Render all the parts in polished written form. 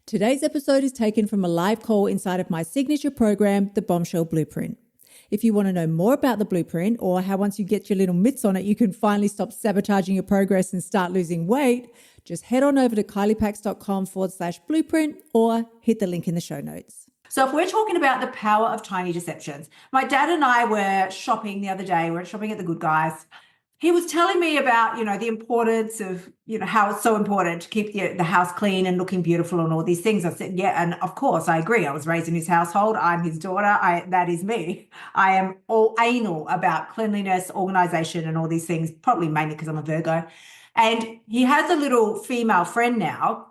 Today's episode is taken from a live call inside of my signature program, the Bombshell Blueprint. If you want to know more about the blueprint or how once you get your little mitts on it, you can finally stop sabotaging your progress and start losing weight, just head on over to kyliepax.com/blueprint or hit the link in the show notes. So if we're talking about the power of tiny deceptions, my dad and I were shopping the other day. We were shopping at the Good Guys. He was telling me about, the importance of, how it's so important to keep the house clean and looking beautiful and all these things. I said, yeah, and of course I agree. I was raised in his household. I'm his daughter. That is me. I am all anal about cleanliness, organization, and all these things, probably mainly because I'm a Virgo. And he has a little female friend now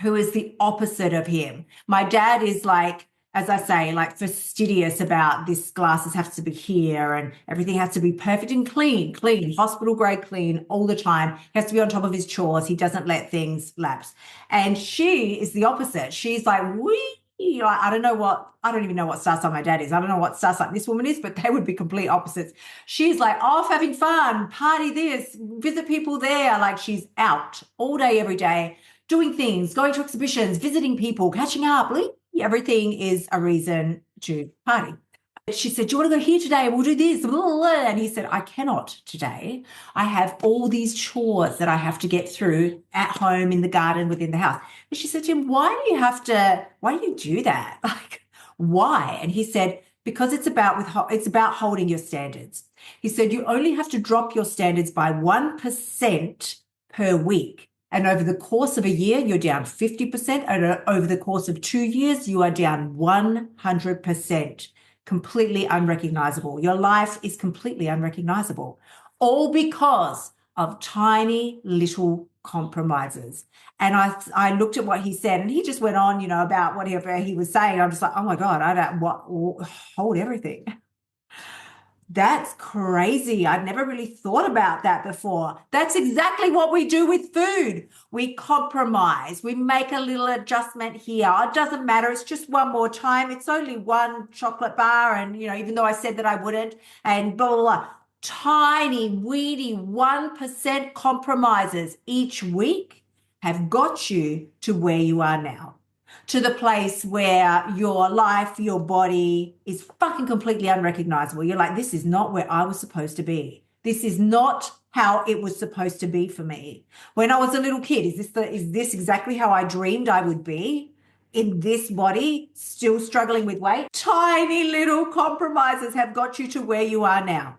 who is the opposite of him. My dad is like, as I say, like fastidious about this glasses have to be here and everything has to be perfect and clean, hospital grade clean all the time. He has to be on top of his chores. He doesn't let things lapse. And she is the opposite. She's like, I don't even know what star sign my dad is. I don't know what star sign this woman is, but they would be complete opposites. She's like off having fun, party this, visit people there. Like she's out all day, every day, doing things, going to exhibitions, visiting people, catching up. Everything is a reason to party. She said, do you want to go here today? We'll do this. And he said, I cannot today. I have all these chores that I have to get through at home, in the garden, within the house. And she said to him, why do you do that? Like, why? And he said, because it's about holding your standards. He said, you only have to drop your standards by 1% per week. And over the course of a year, you're down 50%. And over the course of 2 years, you are down 100%, completely unrecognizable. Your life is completely unrecognizable, all because of tiny little compromises. And I looked at what he said, and he just went on, about whatever he was saying. I'm just like, oh my God, hold everything. That's crazy. I've never really thought about that before. That's exactly what we do with food. We compromise. We make a little adjustment here. It doesn't matter. It's just one more time. It's only one chocolate bar. And, even though I said that I wouldn't, and blah, blah, blah. Tiny, weedy 1% compromises each week have got you to where you are now. To the place where your life, your body is fucking completely unrecognizable. You're like, this is not where I was supposed to be. This is not how it was supposed to be for me. When I was a little kid, is this exactly how I dreamed I would be? In this body, still struggling with weight? Tiny little compromises have got you to where you are now.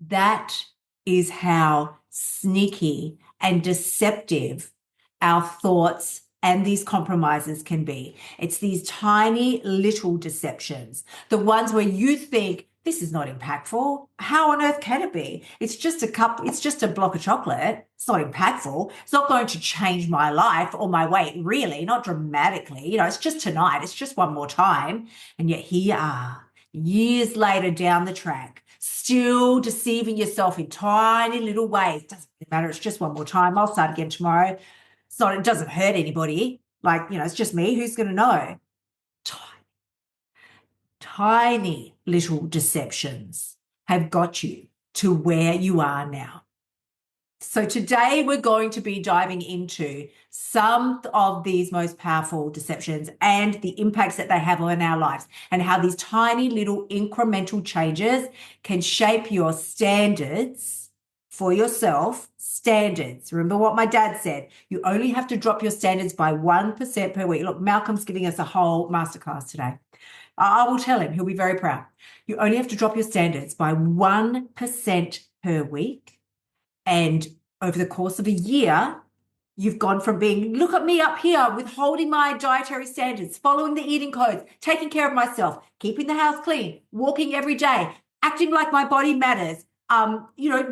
That is how sneaky and deceptive our thoughts and these compromises can be. It's these tiny little deceptions, the ones where you think, this is not impactful. How on earth can it be? It's just a block of chocolate. It's not impactful. It's not going to change my life or my weight, really, not dramatically. It's just tonight. It's just one more time. And yet here you are, years later down the track, still deceiving yourself in tiny little ways. Doesn't matter. It's just one more time. I'll start again tomorrow. It doesn't hurt anybody. It's just me. Who's going to know? Tiny little deceptions have got you to where you are now. So today we're going to be diving into some of these most powerful deceptions and the impacts that they have on our lives, and how these tiny little incremental changes can shape your standards for yourself. Standards. Remember what my dad said. You only have to drop your standards by 1% per week. Look, Malcolm's giving us a whole masterclass today. I will tell him. He'll be very proud. You only have to drop your standards by 1% per week. And over the course of a year, you've gone from being, look at me up here, withholding my dietary standards, following the eating codes, taking care of myself, keeping the house clean, walking every day, acting like my body matters,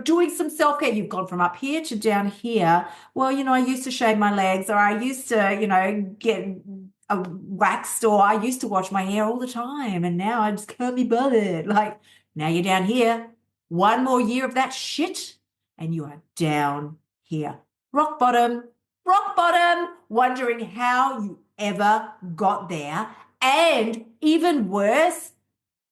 doing some self-care. You've gone from up here to down here. Well, I used to shave my legs, or I used to, get a waxed, or I used to wash my hair all the time. And now I just can't be bothered. Like, now you're down here. One more year of that shit, and you are down here. Rock bottom, wondering how you ever got there. And even worse,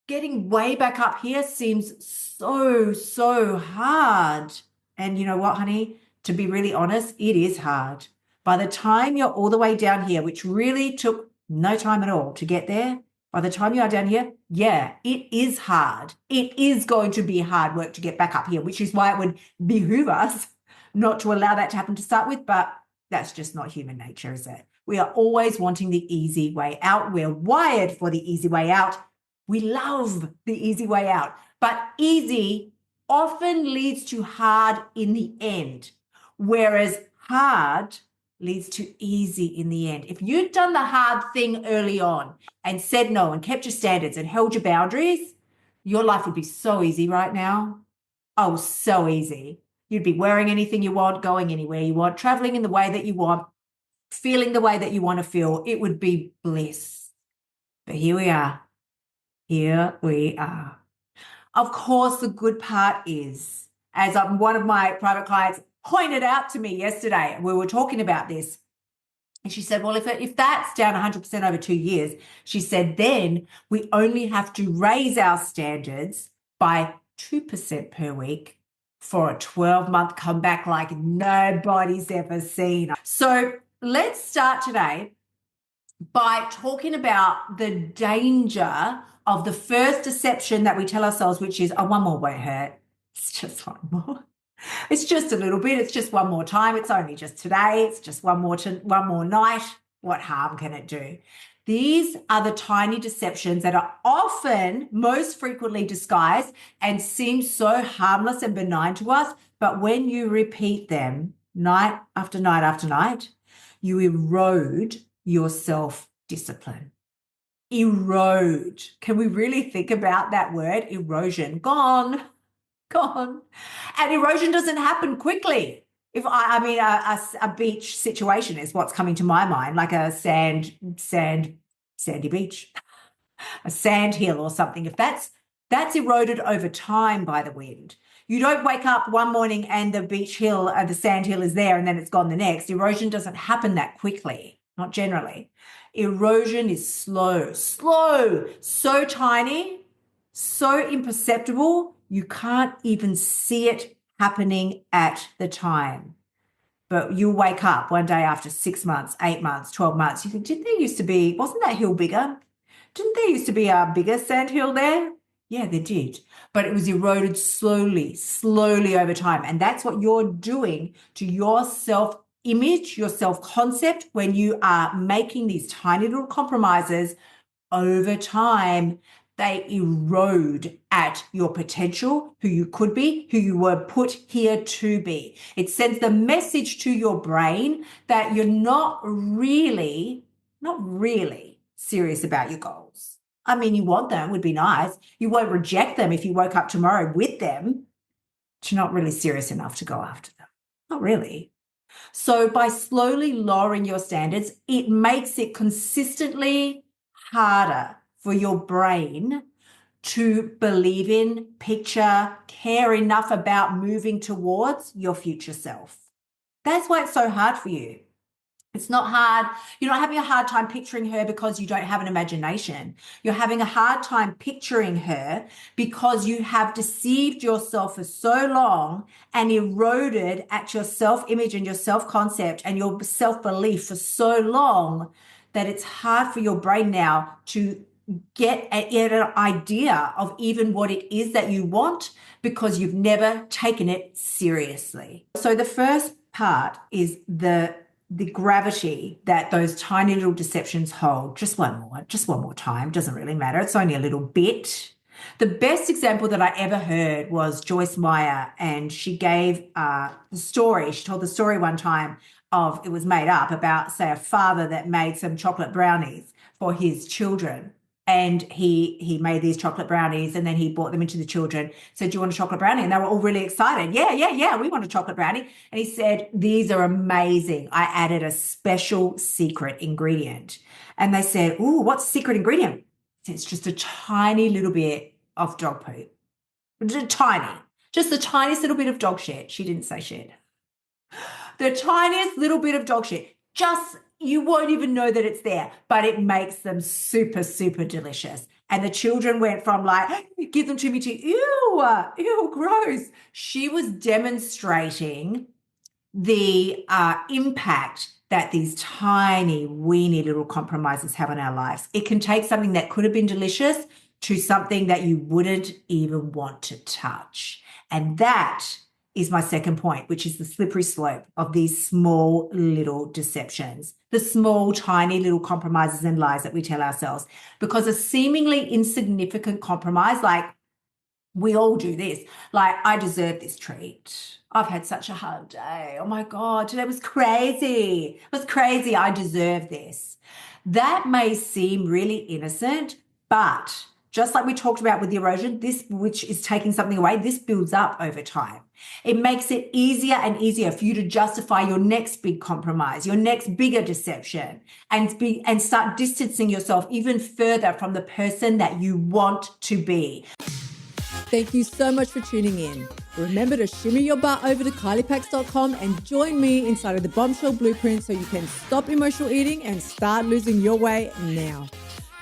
getting way back up here seems so hard. And you know what, honey? To be really honest, it is hard. by the time you're all the way down here, which really took no time at all to get there, by the time you are down here, yeah, it is hard. It is going to be hard work to get back up here, which is why it would behoove us not to allow that to happen to start with, but that's just not human nature, is it? We are always wanting the easy way out. We're wired for the easy way out. We love the easy way out, but easy often leads to hard in the end, whereas hard leads to easy in the end. If you'd done the hard thing early on and said no and kept your standards and held your boundaries, your life would be so easy right now. Oh, so easy. You'd be wearing anything you want, going anywhere you want, traveling in the way that you want, feeling the way that you want to feel. It would be bliss. But here we are. Here we are. Of course, the good part is, as one of my private clients pointed out to me yesterday, we were talking about this, and she said, well, if that's down 100% over 2 years, she said, then we only have to raise our standards by 2% per week for a 12-month comeback like nobody's ever seen. So let's start today by talking about the danger of the first deception that we tell ourselves, which is, oh, one more won't hurt. It's just one more. It's just a little bit. It's just one more time. It's only just today. It's just one more night. What harm can it do? These are the tiny deceptions that are often most frequently disguised and seem so harmless and benign to us. But when you repeat them night after night after night, you erode your self-discipline. Erode. Can we really think about that word? Erosion. Gone. And erosion doesn't happen quickly. If a beach situation is what's coming to my mind, like a sandy beach, a sand hill or something. If that's eroded over time by the wind. You don't wake up one morning and the beach hill, the sand hill is there and then it's gone the next. Erosion doesn't happen that quickly, not generally. Erosion is slow, so tiny, so imperceptible, you can't even see it happening at the time. But you'll wake up one day after 6 months, 8 months, 12 months. You think, wasn't that hill bigger? Didn't there used to be a bigger sand hill there? Yeah, there did. But it was eroded slowly over time. And that's what you're doing to your self-image, your self-concept, when you are making these tiny little compromises over time. They erode at your potential, who you could be, who you were put here to be. It sends the message to your brain that you're not really serious about your goals. I mean, you want them, would be nice. You won't reject them if you woke up tomorrow with them, but you're not really serious enough to go after them. Not really. So by slowly lowering your standards, it makes it consistently harder for your brain to believe in, picture, care enough about moving towards your future self. That's why it's so hard for you. It's not hard. You're not having a hard time picturing her because you don't have an imagination. You're having a hard time picturing her because you have deceived yourself for so long and eroded at your self-image and your self-concept and your self-belief for so long that it's hard for your brain now to get an idea of even what it is that you want because you've never taken it seriously. So the first part is the gravity that those tiny little deceptions hold. Just one more time. Doesn't really matter. It's only a little bit. The best example that I ever heard was Joyce Meyer, and she gave the story. She told the story one time of, it was made up, about, say, a father that made some chocolate brownies for his children. And he made these chocolate brownies and then he brought them into the children, said, do you want a chocolate brownie? And they were all really excited. Yeah, we want a chocolate brownie. And he said, these are amazing. I added a special secret ingredient. And they said, ooh, what's the secret ingredient? It's just a tiny little bit of dog poop. Just the tiniest little bit of dog shit. She didn't say shit. The tiniest little bit of dog shit. You won't even know that it's there, but it makes them super, super delicious. And the children went from like, give them to me, to ew, gross. She was demonstrating the impact that these tiny, weeny little compromises have on our lives. It can take something that could have been delicious to something that you wouldn't even want to touch. And that is my second point, which is the slippery slope of these small little deceptions, the small, tiny little compromises and lies that we tell ourselves. Because a seemingly insignificant compromise, like we all do this, like, I deserve this treat. I've had such a hard day. Oh my God, today was crazy. It was crazy. I deserve this. That may seem really innocent, but just like we talked about with the erosion, this, which is taking something away, this builds up over time. It makes it easier and easier for you to justify your next big compromise, your next bigger deception, and start distancing yourself even further from the person that you want to be. Thank you so much for tuning in. Remember to shimmy your butt over to KyliePax.com and join me inside of the Bombshell Blueprint so you can stop emotional eating and start losing your weight now.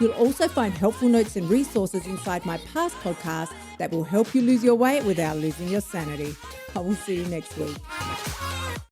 You'll also find helpful notes and resources inside my past podcasts that will help you lose your weight without losing your sanity. I will see you next week.